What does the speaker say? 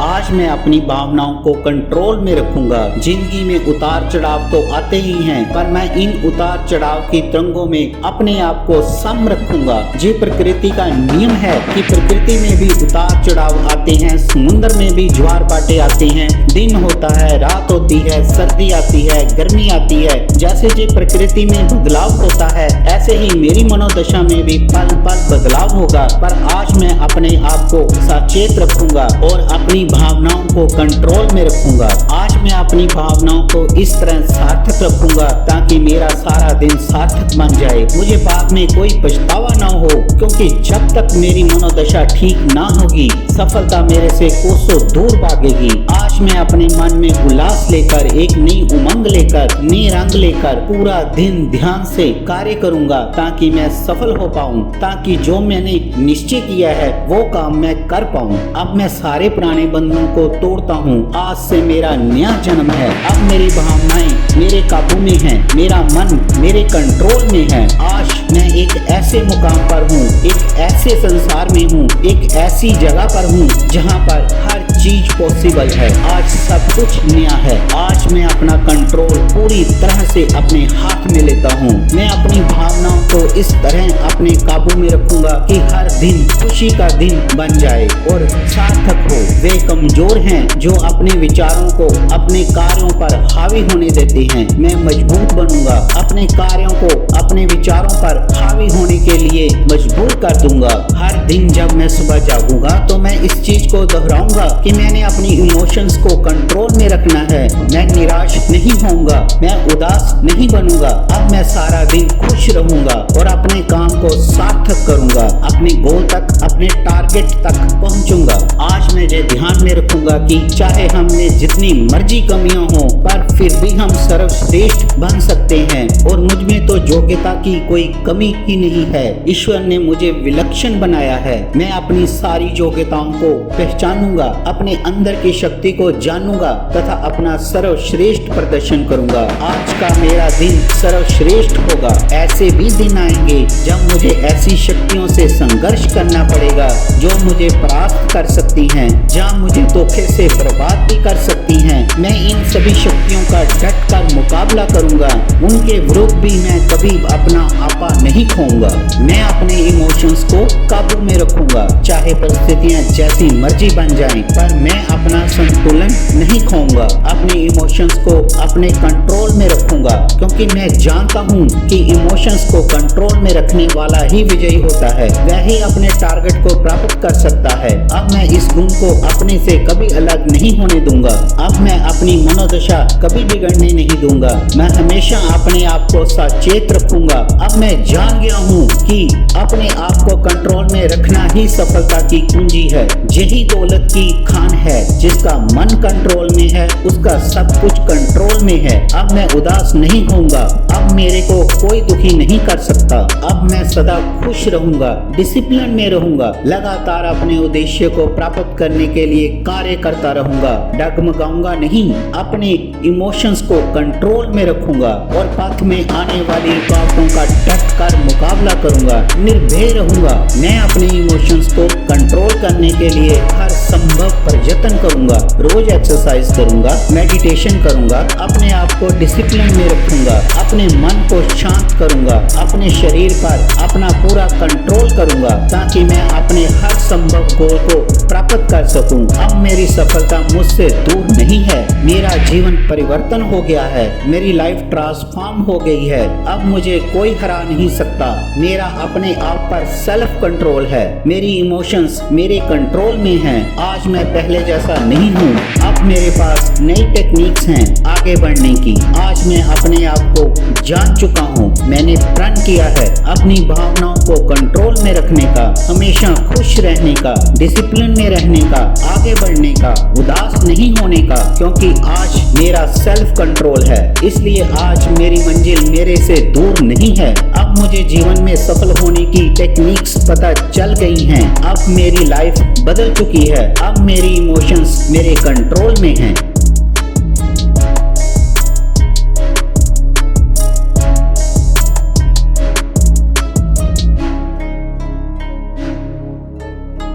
आज मैं अपनी भावनाओं को कंट्रोल में रखूंगा। जिंदगी में उतार चढ़ाव तो आते ही हैं, पर मैं इन उतार चढ़ाव की तरंगों में अपने आप को सम रखूंगा। ये प्रकृति का नियम है कि प्रकृति में भी उतार चढ़ाव आते हैं, समुद्र में भी ज्वार भाटे आते हैं। दिन होता है, रात होती है, सर्दी आती है, गर्मी आती है। जैसे जे प्रकृति में बदलाव होता है, ऐसे ही मेरी मनोदशा में भी पल पल बदलाव होगा। पर आज मैं अपने आप को सचेत रखूंगा और अपनी भावनाओं को कंट्रोल में रखूंगा। आज मैं अपनी भावनाओं को इस तरह सार्थक रखूंगा ताकि मेरा सारा दिन सार्थक बन जाए, मुझे बाद में कोई पछतावा ना हो। क्योंकि जब तक मेरी मनोदशा ठीक ना होगी, सफलता मेरे से कोसों दूर भागेगी। आज मैं अपने मन में उल्लास लेकर, एक नई उमंग लेकर, नए रंग लेकर पूरा दिन ध्यान से कार्य करूंगा ताकि मैं सफल हो पाऊं, ताकि जो मैंने निश्चय किया है वो काम मैं कर पाऊं। अब मैं सारे पुराने बंधनों को तोड़ता हूं। आज से मेरा नया जन्म है। अब मेरी भावनाएं मेरे काबू में हैं, मेरा मन मेरे कंट्रोल में है। आज मैं एक ऐसे मुकाम पर हूँ, एक ऐसे संसार में हूँ, एक ऐसी जगह पर हूँ जहाँ पर हर चीज पॉसिबल है। आज सब कुछ नया है। आज मैं अपना कंट्रोल पूरी तरह से अपने हाथ में लेता हूँ। मैं अपनी भावनाओं को इस तरह अपने काबू में रखूंगा कि हर दिन खुशी का दिन बन जाए और सार्थक हो। वे कमजोर हैं जो अपने विचारों को अपने कार्यों पर हावी होने देते हैं। मैं मजबूत बनूंगा, अपने कार्यों को अपने विचारों पर हावी होने के लिए मजबूर कर दूंगा। हर दिन जब मैं सुबह जागूंगा तो मैं इस चीज को दोहराऊंगा कि मैंने अपनी इमोशंस को कंट्रोल में रखना है। मैं निराश नहीं होऊंगा, मैं उदास नहीं बनूंगा। अब मैं सारा दिन खुश रहूंगा और अपने काम को सार्थक करूंगा, अपने गोल तक, अपने टारगेट तक पहुंचूंगा। आज मैं ये ध्यान में रखूंगा कि चाहे हमने जितनी मर्जी कमियां हो, पर फिर भी हम सर्वश्रेष्ठ बन सकते हैं और मुझ में तो योग्यता की कोई कमी ही नहीं है। ईश्वर ने मुझे विलक्षण बनाया है। मैं अपनी सारी योग्यताओं को पहचानूंगा, अपने अंदर की शक्ति को जानूंगा तथा अपना सर्वश्रेष्ठ प्रदर्शन करूंगा। आज का मेरा दिन सर्वश्रेष्ठ होगा। ऐसे भी दिन आएंगे जब मुझे ऐसी शक्तियों से संघर्ष करना पड़ेगा जो मुझे परास्त कर सकती हैं, जहाँ मुझे धोखे से बर्बाद भी कर सकती हैं। मैं इन सभी शक्तियों का डट कर मुकाबला करूंगा। उनके विरुद्ध भी मैं कभी अपना आपा नहीं खोऊंगा। मैं अपने इमोशंस को काबू में रखूंगा, चाहे परिस्थितियां जैसी मर्जी बन जाएं, पर मैं अपना संतुलन नहीं खोऊंगा। अपने इमोशंस को अपने कंट्रोल में रखूंगा क्योंकि मैं जानता हूँ कि इमोशंस को कंट्रोल में रखने वाला ही विजयी होता है। वह ही अपने टारगेट को प्राप्त कर सकता है। अब मैं इस गुण को अपने से कभी अलग नहीं होने दूंगा। अब मैं अपनी मनोदशा कभी बिगड़ने नहीं दूंगा। मैं हमेशा अपने आप को सचेत रखूंगा। अब मैं जान गया हूँ कि अपने आप को कंट्रोल में रखना ही सफलता की कुंजी है। यही दौलत की खान है। जिसका मन कंट्रोल में है उसका सब कुछ कंट्रोल में है। अब मैं उदास नहीं होऊंगा। अब मेरे को कोई दुखी नहीं कर सकता। अब मैं सदा खुश रहूंगा, डिसिप्लिन में रहूंगा, लगातार अपने उद्देश्य को प्राप्त करने के लिए कार्य करता रहूंगा। डगमगाऊंगा नहीं, अपने इमोशंस को कंट्रोल में रखूंगा और पथ में आने वाली रुकावटों का डट कर मुकाबला करूंगा। निर्भय रहूंगा। मैं अपने इमोशंस को कंट्रोल करने के लिए हर संभव प्रयत्न करूंगा। रोज एक्सरसाइज करूंगा, मेडिटेशन करूंगा, अपने आप को डिसिप्लिन में रखूंगा, अपने मन को शांत करूंगा, अपने शरीर पर अपना पूरा कंट्रोल करूंगा ताकि मैं अपने हर संभव गोल को प्राप्त कर सकूं। अब मेरी सफलता मुझसे दूर नहीं है। मेरा जीवन परिवर्तन हो गया है। मेरी लाइफ ट्रांसफॉर्म हो गई है। अब मुझे कोई हरा नहीं सकता। मेरा अपने आप पर सेल्फ कंट्रोल है। मेरी इमोशंस मेरे कंट्रोल में हैं। आज मैं पहले जैसा नहीं हूँ। अब मेरे पास नई टेक्निक्स हैं आगे बढ़ने की। आज मैं अपने आप को जान चुका हूँ। मैंने प्रण किया है अपनी भावनाओं को कंट्रोल में रखने का, हमेशा खुश रहने का, डिसिप्लिन में रहने का, आगे बढ़ने का, उदास नहीं होने का, क्योंकि आज मेरा सेल्फ कंट्रोल है। इसलिए आज मेरी मंजिल मेरे से दूर नहीं है। अब मुझे जीवन में सफल होने की टेक्निक्स पता चल गई हैं। अब मेरी लाइफ बदल चुकी है। अब मेरी इमोशंस मेरे कंट्रोल में हैं।